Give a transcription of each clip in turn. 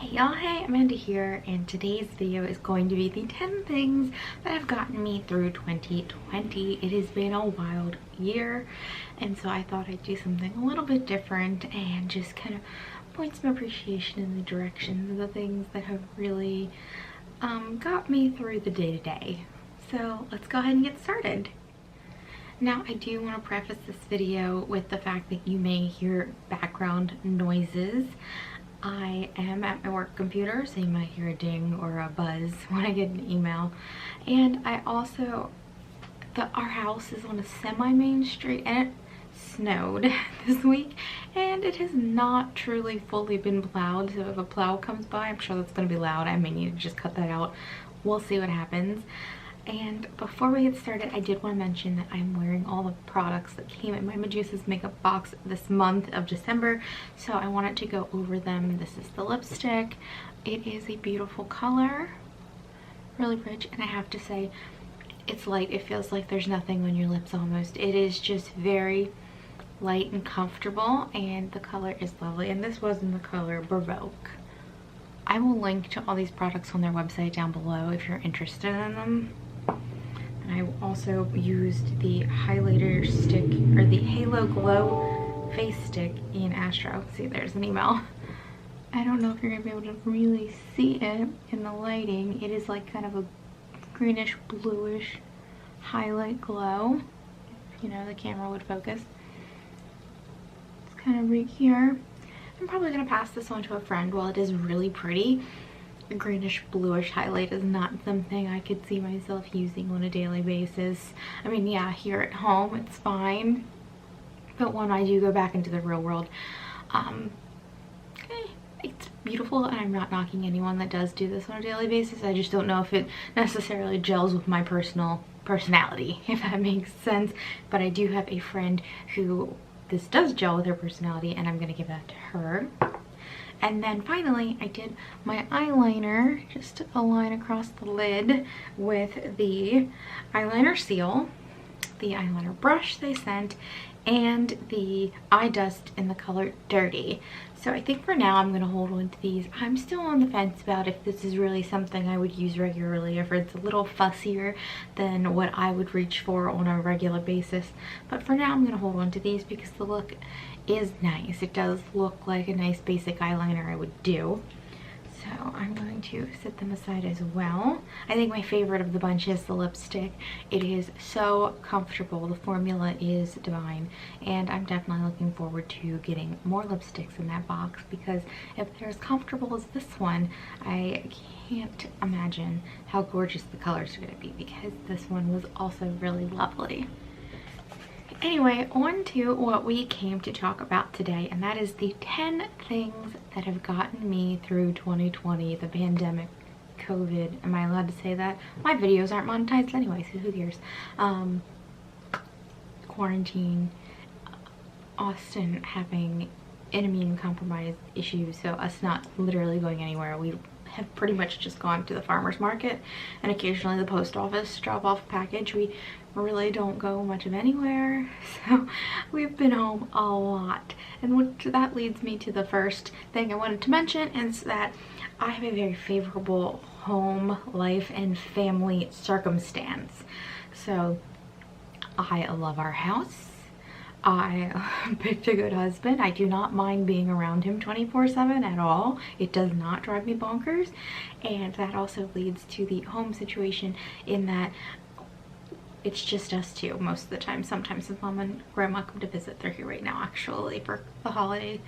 Hey y'all, hey, Amanda here, and today's video is going to be the 10 things that have gotten me through 2020. It has been a wild year, and so I thought I'd do something a little bit different and just kind of point some appreciation in the directions of the things that have really got me through the day-to-day. So let's go ahead and get started. Now, I do want to preface this video with the fact that you may hear background noises. I am at my work computer, so you might hear a ding or a buzz when I get an email. And I also, our house is on a semi-main street and it snowed this week and it has not truly fully been plowed. So if a plow comes by, I'm sure that's going to be loud. I may need to just cut that out. We'll see what happens. And before we get started, I did want to mention that I'm wearing all the products that came in my Medusa's makeup box this month of December, so I wanted to go over them. This is the lipstick. It is a beautiful color, really rich, and I have to say, it's light. It feels like there's nothing on your lips almost. It is just very light and comfortable, and the color is lovely, and this was in the color Baroque. I will link to all these products on their website down below if you're interested in them. And I also used the highlighter stick, or the Halo Glow face stick in Astro. See, there's an email. I don't know if you're gonna be able to really see it in the lighting. It is like kind of a greenish bluish highlight glow. If, you know, the camera would focus. It's kind of right here. I'm probably gonna pass this on to a friend. While it is really pretty, the greenish bluish highlight is not something I could see myself using on a daily basis. I mean, yeah, here at home it's fine, but when I do go back into the real world, it's beautiful, and I'm not knocking anyone that does do this on a daily basis. I just don't know if it necessarily gels with my personality, if that makes sense. But I do have a friend who this does gel with her personality, and I'm gonna give that to her. And then finally, I did my eyeliner, just a line across the lid with the eyeliner seal, the eyeliner brush they sent, and the eye dust in the color Dirty. So I think for now I'm going to hold on to these. I'm still on the fence about if this is really something I would use regularly, if it's a little fussier than what I would reach for on a regular basis. But for now I'm going to hold on to these because the look is nice. It does look like a nice basic eyeliner I would do. So I'm going to set them aside as well. I think my favorite of the bunch is the lipstick. It is so comfortable. The formula is divine, and I'm definitely looking forward to getting more lipsticks in that box, because if they're as comfortable as this one, I can't imagine how gorgeous the colors are going to be, because this one was also really lovely. Anyway, on to what we came to talk about today, and that is the 10 things that have gotten me through 2020, the pandemic, COVID. Am I allowed to say that? My videos aren't monetized anyway, so who cares? Quarantine, Austin having an immune compromised issues, so us not literally going anywhere. We have pretty much just gone to the farmer's market and occasionally the post office, drop off a package. We really don't go much of anywhere, so we've been home a lot. And that leads me to the first thing I wanted to mention, is that I have a very favorable home life and family circumstance. So I love our house. I picked a good husband. I do not mind being around him 24/7 at all. It does not drive me bonkers. And that also leads to the home situation, in that it's just us two most of the time. Sometimes his mom and grandma come to visit. They're here right now, actually, for the holiday.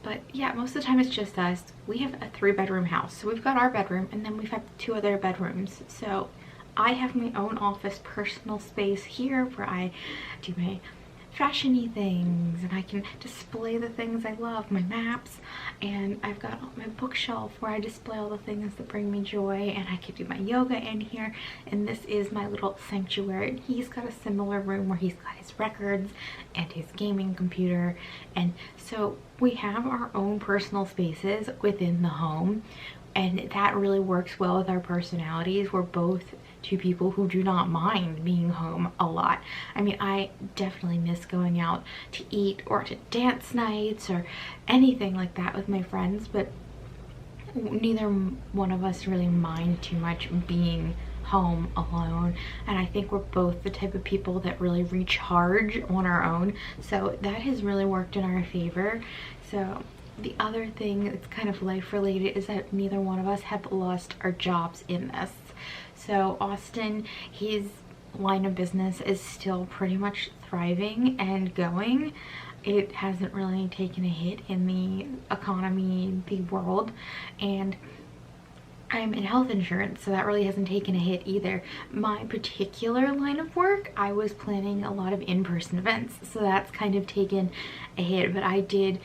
But yeah, most of the time it's just us. We have a 3-bedroom house. So we've got our bedroom, and then we've got 2 other bedrooms. So I have my own office, personal space here where I do my fashion-y things, and I can display the things I love, my maps, and I've got my bookshelf where I display all the things that bring me joy, and I can do my yoga in here, and this is my little sanctuary. He's got a similar room where he's got his records and his gaming computer, and so we have our own personal spaces within the home, and that really works well with our personalities. We're both 2 people who do not mind being home a lot. I mean, I definitely miss going out to eat or to dance nights or anything like that with my friends, but neither one of us really mind too much being home alone, and I think we're both the type of people that really recharge on our own, so that has really worked in our favor. So the other thing that's kind of life related is that neither one of us have lost our jobs in this. So Austin, his line of business is still pretty much thriving and going. It hasn't really taken a hit in the economy, the world, and I'm in health insurance, so that really hasn't taken a hit either. My particular line of work, I was planning a lot of in-person events, so that's kind of taken a hit, but I did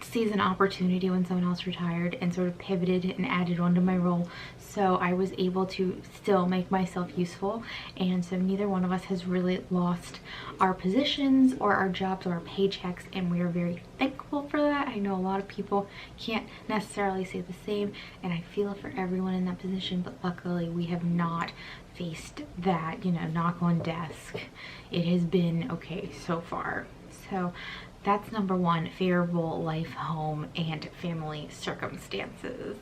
seize an opportunity when someone else retired and sort of pivoted and added onto my role, so I was able to still make myself useful, and so neither one of us has really lost our positions or our jobs or our paychecks, and we are very thankful for that. I know a lot of people can't necessarily say the same, and I feel for everyone in that position, but luckily we have not faced that, you know, knock on desk. It has been okay so far. So that's number one, favorable life, home, and family circumstances.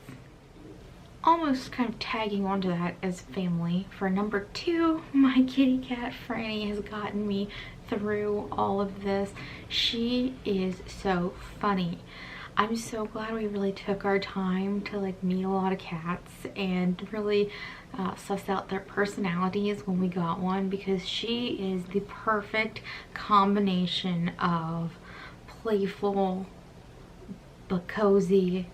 Almost kind of tagging onto that as family, for number two, my kitty cat Franny has gotten me through all of this. She is so funny. I'm so glad we really took our time to like meet a lot of cats and really suss out their personalities when we got one, because she is the perfect combination of playful but cozy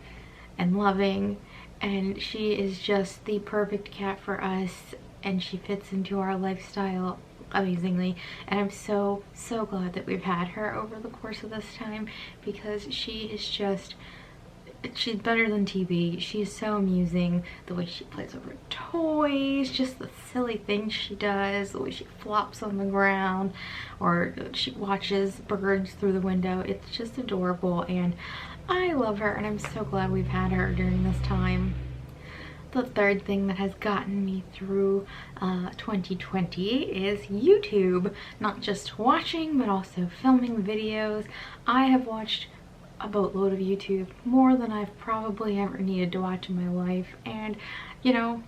and loving, and she is just the perfect cat for us, and she fits into our lifestyle amazingly, and I'm so glad that we've had her over the course of this time, because she is just, she's better than TV. She's so amusing, the way she plays with her toys, just the silly things she does, the way she flops on the ground, or she watches birds through the window. It's just adorable, and I love her, and I'm so glad we've had her during this time. The third thing that has gotten me through 2020 is YouTube. Not just watching, but also filming videos. I have watched a boatload of YouTube, more than I've probably ever needed to watch in my life, and you know,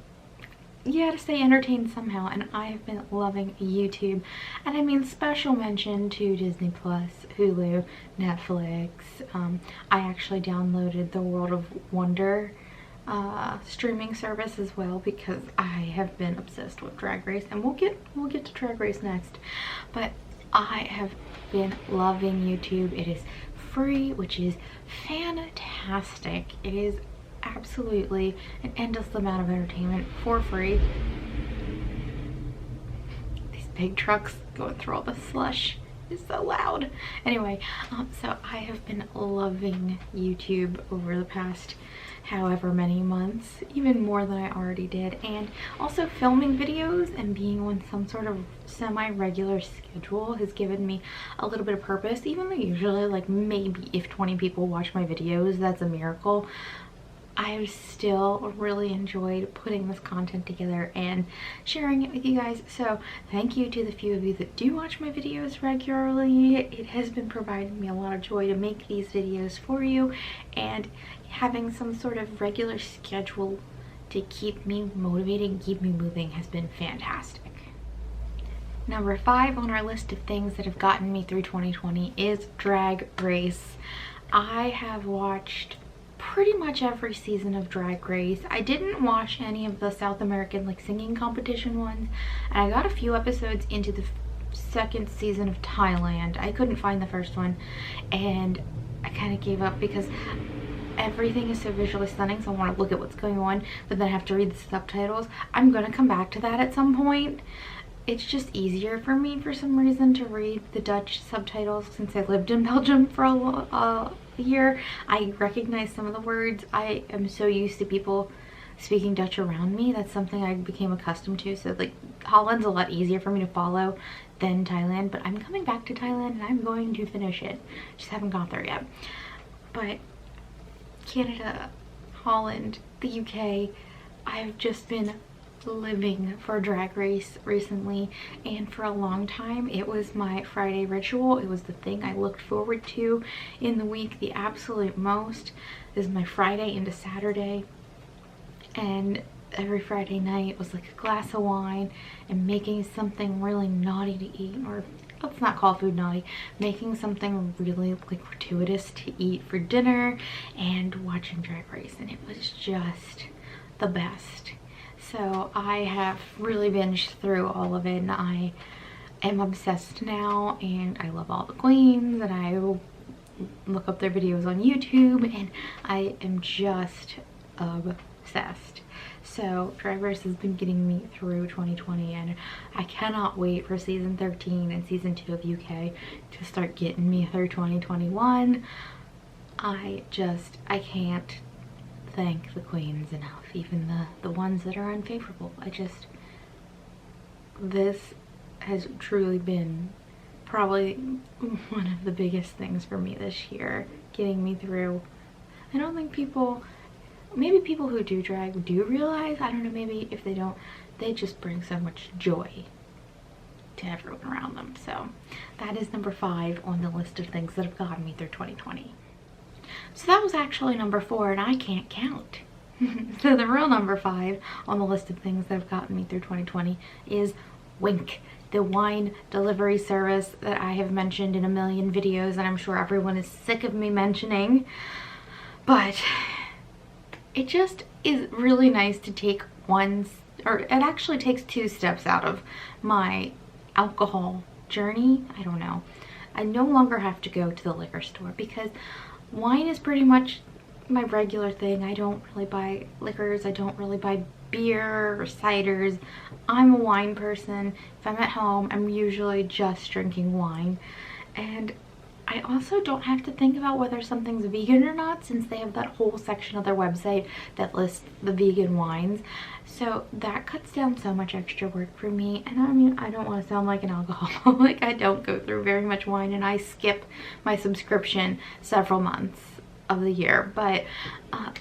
you gotta stay entertained somehow, and I have been loving YouTube. And I mean, special mention to Disney Plus, Hulu, Netflix. I actually downloaded the World of Wonder streaming service as well, because I have been obsessed with Drag Race, and we'll get to Drag Race next, but I have been loving YouTube. It is free, which is fantastic. It is absolutely an endless amount of entertainment for free. These big trucks going through all the slush is so loud. Anyway, so I have been loving YouTube over the past however many months, even more than I already did, and also filming videos and being on some sort of semi-regular schedule has given me a little bit of purpose, even though usually like maybe if 20 people watch my videos, that's a miracle. I've still really enjoyed putting this content together and sharing it with you guys. So thank you to the few of you that do watch my videos regularly. It has been providing me a lot of joy to make these videos for you, and having some sort of regular schedule to keep me motivated and keep me moving has been fantastic. Number 5 on our list of things that have gotten me through 2020 is Drag Race. I have watched pretty much every season of Drag Race. I didn't watch any of the South American like singing competition ones, and I got a few episodes into the second season of Thailand. I couldn't find the first one, and I kind of gave up because everything is so visually stunning, so I want to look at what's going on, but then I have to read the subtitles. I'm gonna come back to that at some point. It's just easier for me for some reason to read the Dutch subtitles since I lived in Belgium for a year. I recognize some of the words. I am so used to people speaking Dutch around me. That's something I became accustomed to. So like Holland's a lot easier for me to follow than Thailand, but I'm coming back to Thailand and I'm going to finish it. Just haven't got there yet. But Canada, Holland, the UK, I've just been living for Drag Race recently, and for a long time it was my Friday ritual. It was the thing I looked forward to in the week the absolute most. This is my Friday into Saturday, and every Friday night was like a glass of wine and making something really naughty to eat, or let's not call food naughty, making something really like gratuitous to eat for dinner and watching Drag Race, and it was just the best. So I have really binged through all of it, and I am obsessed now, and I love all the queens, and I will look up their videos on YouTube, and I am just obsessed. So Drag Race has been getting me through 2020, and I cannot wait for season 13 and season 2 of UK to start getting me through 2021. I can't thank the queens enough, even the ones that are unfavorable. This has truly been probably one of the biggest things for me this year, getting me through. I don't think maybe people who do drag do realize, I don't know, maybe if they don't, they just bring so much joy to everyone around them. So that is number 5 on the list of things that have gotten me through 2020. So that was actually number 4, and I can't count. So the real number 5 on the list of things that have gotten me through 2020 is Wink, the wine delivery service that I have mentioned in a million videos, and I'm sure everyone is sick of me mentioning. But it just is really nice to take it actually takes 2 steps out of my alcohol journey. I don't know. I no longer have to go to the liquor store, because wine is pretty much my regular thing. I don't really buy liquors. I don't really buy beer or ciders. I'm a wine person. If I'm at home, I'm usually just drinking wine. And I also don't have to think about whether something's vegan or not, since they have that whole section of their website that lists the vegan wines. So that cuts down so much extra work for me. And I mean, I don't want to sound like an alcoholic. I don't go through very much wine, and I skip my subscription several months of the year. But I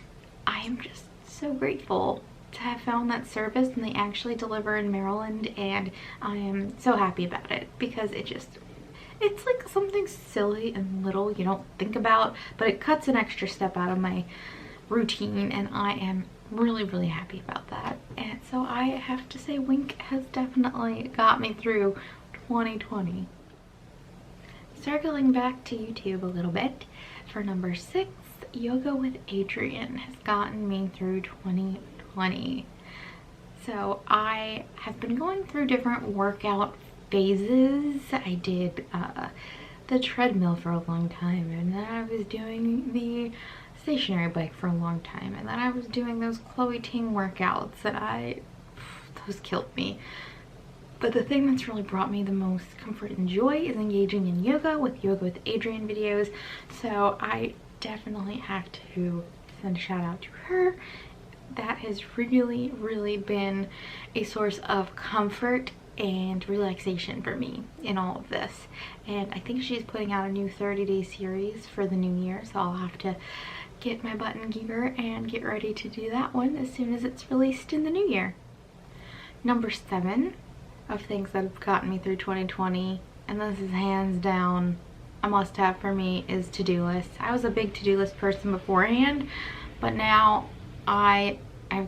am just so grateful to have found that service, and they actually deliver in Maryland, and I am so happy about it, because it's like something silly and little you don't think about, but it cuts an extra step out of my routine, and I am really, really happy about that. And so I have to say Wink has definitely got me through 2020. Circling back to YouTube a little bit, for number 6, Yoga with Adriene has gotten me through 2020. So I have been going through different workout phases. I did the treadmill for a long time, and then I was doing the stationary bike for a long time, and then I was doing those Chloe Ting workouts that those killed me. But the thing that's really brought me the most comfort and joy is engaging in Yoga with Adriene videos. So I definitely have to send a shout out to her. That has really, really been a source of comfort and relaxation for me in all of this. And I think she's putting out a new 30-day series for the new year, so I'll have to get my butt in gear and get ready to do that one as soon as it's released in the new year. Number 7 of things that have gotten me through 2020, and this is hands down a must-have for me, is to-do lists. I was a big to-do list person beforehand, but now I've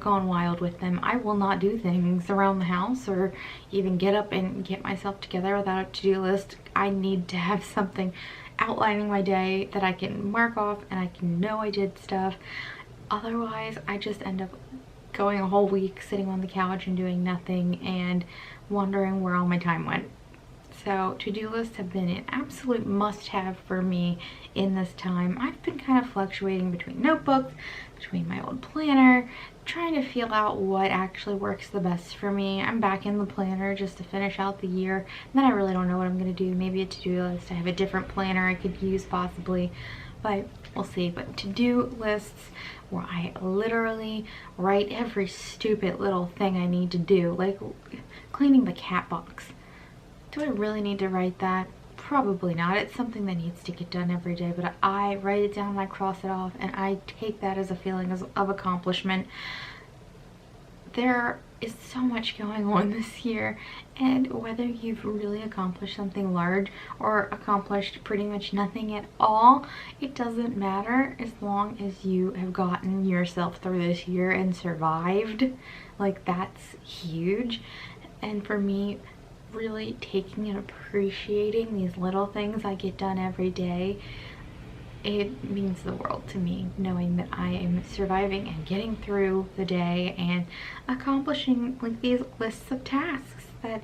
gone wild with them. I will not do things around the house or even get up and get myself together without a to-do list. I need to have something outlining my day that I can mark off, and I can know I did stuff. Otherwise, I just end up going a whole week sitting on the couch and doing nothing and wondering where all my time went. So to-do lists have been an absolute must-have for me in this time. I've been kind of fluctuating between notebooks, between my old planner, trying to feel out what actually works the best for me. I'm back in the planner just to finish out the year, and then I really don't know what I'm going to do. Maybe a to-do list. I have a different planner I could use possibly, but we'll see. But to-do lists where I literally write every stupid little thing I need to do, like cleaning the cat box. Do I really need to write that? Probably not. It's something that needs to get done every day, but I write it down and I cross it off, and I take that as a feeling of accomplishment. There is so much going on this year, and whether you've really accomplished something large or accomplished pretty much nothing at all, it doesn't matter as long as you have gotten yourself through this year and survived. Like, that's huge. And for me, really taking and appreciating these little things I get done every day, it means the world to me, knowing that I am surviving and getting through the day and accomplishing like these lists of tasks that,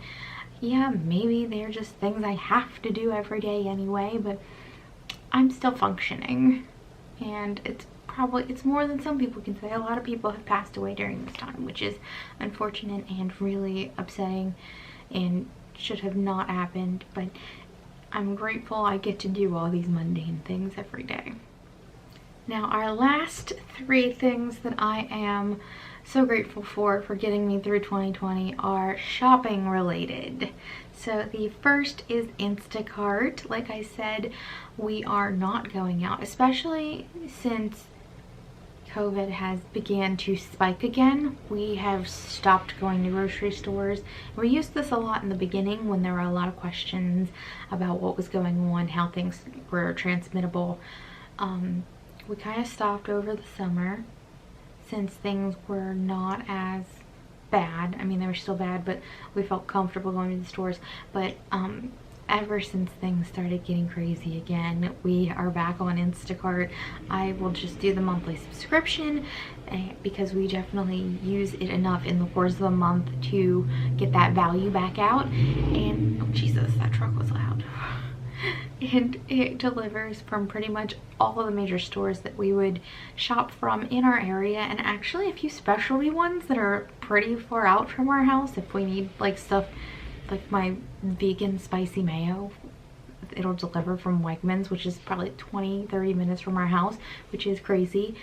yeah, maybe they're just things I have to do every day anyway, but I'm still functioning. And it's more than some people can say. A lot of people have passed away during this time, which is unfortunate and really upsetting and should have not happened, but I'm grateful I get to do all these mundane things every day. Now, our last 3 things that I am so grateful for getting me through 2020 are shopping related. So the first is Instacart. Like I said, we are not going out, especially since COVID has began to spike again. We have stopped going to grocery stores. We used this a lot in the beginning when there were a lot of questions about what was going on, how things were transmittable. We kind of stopped over the summer since things were not as bad. I mean, they were still bad, but we felt comfortable going to the stores. But ever since things started getting crazy again, we are back on Instacart. I will just do the monthly subscription because we definitely use it enough in the course of a month to get that value back out. And oh Jesus, that truck was loud. And it delivers from pretty much all of the major stores that we would shop from in our area, and actually a few specialty ones that are pretty far out from our house. If we need like stuff like my vegan spicy mayo, it'll deliver from Wegmans, which is probably 20-30 minutes from our house, which is crazy,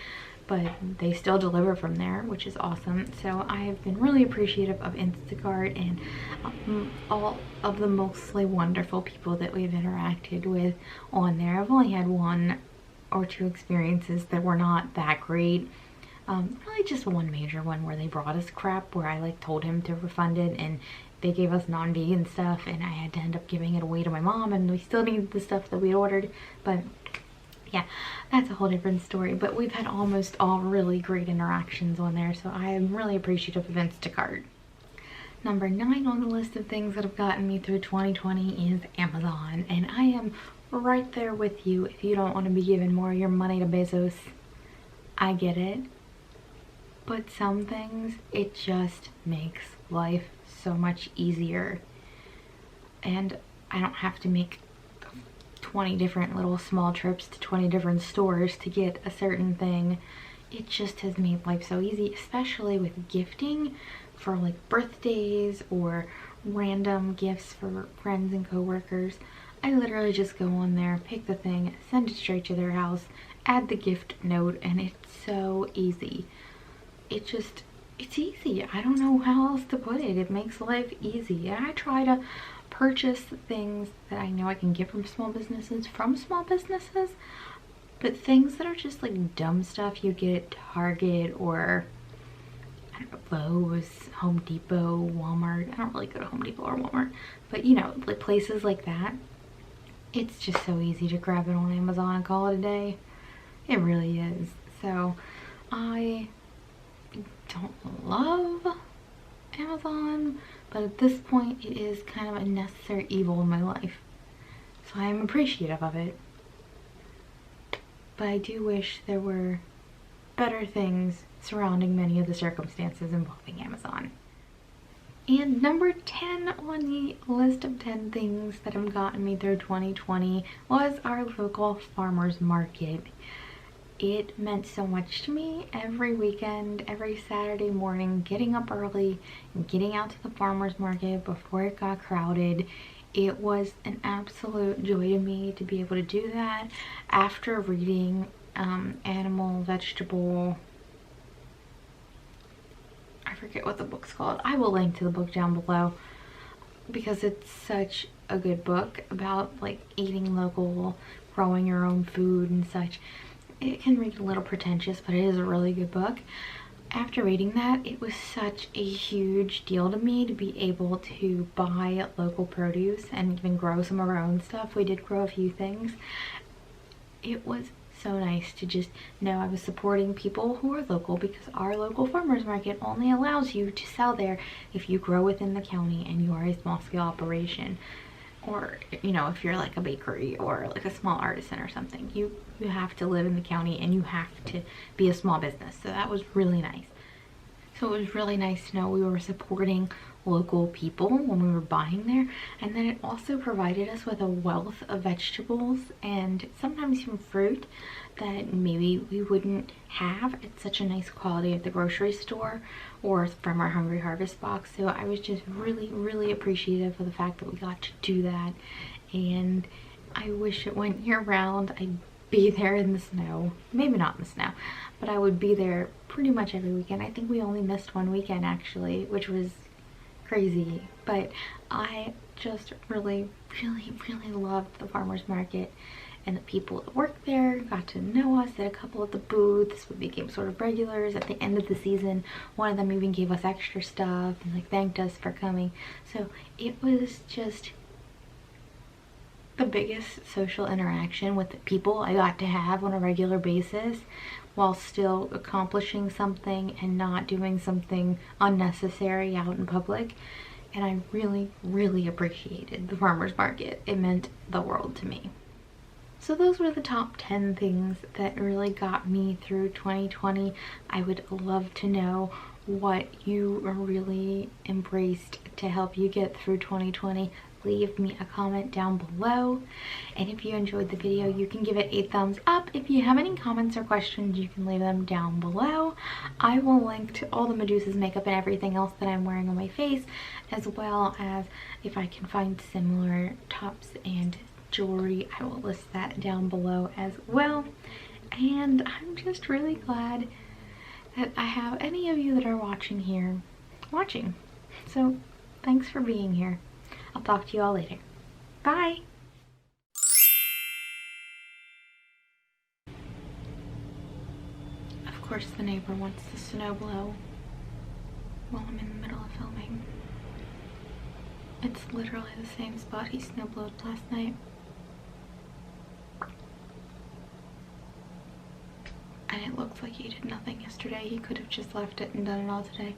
but they still deliver from there, which is awesome. So I have been really appreciative of Instacart and all of the mostly wonderful people that we've interacted with on there. I've only had 1 or 2 experiences that were not that great. Really just one major one where they brought us crap where I like told him to refund it, and they gave us non-vegan stuff and I had to end up giving it away to my mom, and we still needed the stuff that we ordered. But yeah, that's a whole different story. But we've had almost all really great interactions on there, so I am really appreciative of Instacart. Number 9 on the list of things that have gotten me through 2020 is Amazon, and I am right there with you. If you don't want to be giving more of your money to Bezos, I get it. But some things, it just makes life so much easier, and I don't have to make 20 different little small trips to 20 different stores to get a certain thing. It just has made life so easy, especially with gifting for like birthdays or random gifts for friends and coworkers. I literally just go on there, pick the thing, send it straight to their house, add the gift note, and it's so easy. It's easy. I don't know how else to put it. It makes life easy. And I try to purchase things that I know I can get from small businesses, but things that are just like dumb stuff you get at Target or I don't know, Lowe's, Home Depot, Walmart. I don't really go to Home Depot or Walmart, but you know, like places like that. It's just so easy to grab it on Amazon and call it a day. It really is. So I don't love Amazon, but at this point it is kind of a necessary evil in my life, so I am appreciative of it. But I do wish there were better things surrounding many of the circumstances involving Amazon. And number 10 on the list of 10 things that have gotten me through 2020 was our local farmers market. It meant so much to me every weekend, every Saturday morning, getting up early and getting out to the farmer's market before it got crowded. It was an absolute joy to me to be able to do that after reading animal, vegetable, I forget what the book's called. I will link to the book down below because it's such a good book about like eating local, growing your own food and such. It can read a little pretentious, but it is a really good book. after reading that, it was such a huge deal to me to be able to buy local produce and even grow some of our own stuff. We did grow a few things. It was so nice to just know I was supporting people who are local, because our local farmers market only allows you to sell there if you grow within the county and you are a small scale operation, or you know, if you're like a bakery or like a small artisan or something. You have to live in the county and you have to be a small business. So that was really nice. So it was really nice to know we were supporting local people when we were buying there. And then it also provided us with a wealth of vegetables and sometimes even fruit that maybe we wouldn't have at such a nice quality at the grocery store or from our Hungry Harvest box. So I was just really appreciative of the fact that we got to do that. And I wish it went year round. I'd be there in the snow, maybe not in the snow, but I would be there pretty much every weekend. I think we only missed one weekend actually, which was crazy, but I just really loved the farmers market, and the people that worked there got to know us at a couple of the booths. We became sort of regulars at the end of the season. One of them even gave us extra stuff and like thanked us for coming. So it was just the biggest social interaction with the people I got to have on a regular basis, while still accomplishing something and not doing something unnecessary out in public. And I really appreciated the farmers market. It meant the world to me. So those were the top 10 things that really got me through 2020. I would love to know what you really embraced to help you get through 2020. Leave me a comment down below, and if you enjoyed the video, you can give it a thumbs up. If you have any comments or questions, you can leave them down below. I will link to all the Medusa's makeup and everything else that I'm wearing on my face, as well as if I can find similar tops and jewelry, I will list that down below as well. And I'm just really glad that I have any of you that are watching here watching. So thanks for being here. I'll talk to you all later. Bye! Of course the neighbor wants the snow blow while I'm in the middle of filming. It's literally the same spot he snow blowed last night. And it looks like he did nothing yesterday. He could have just left it and done it all today.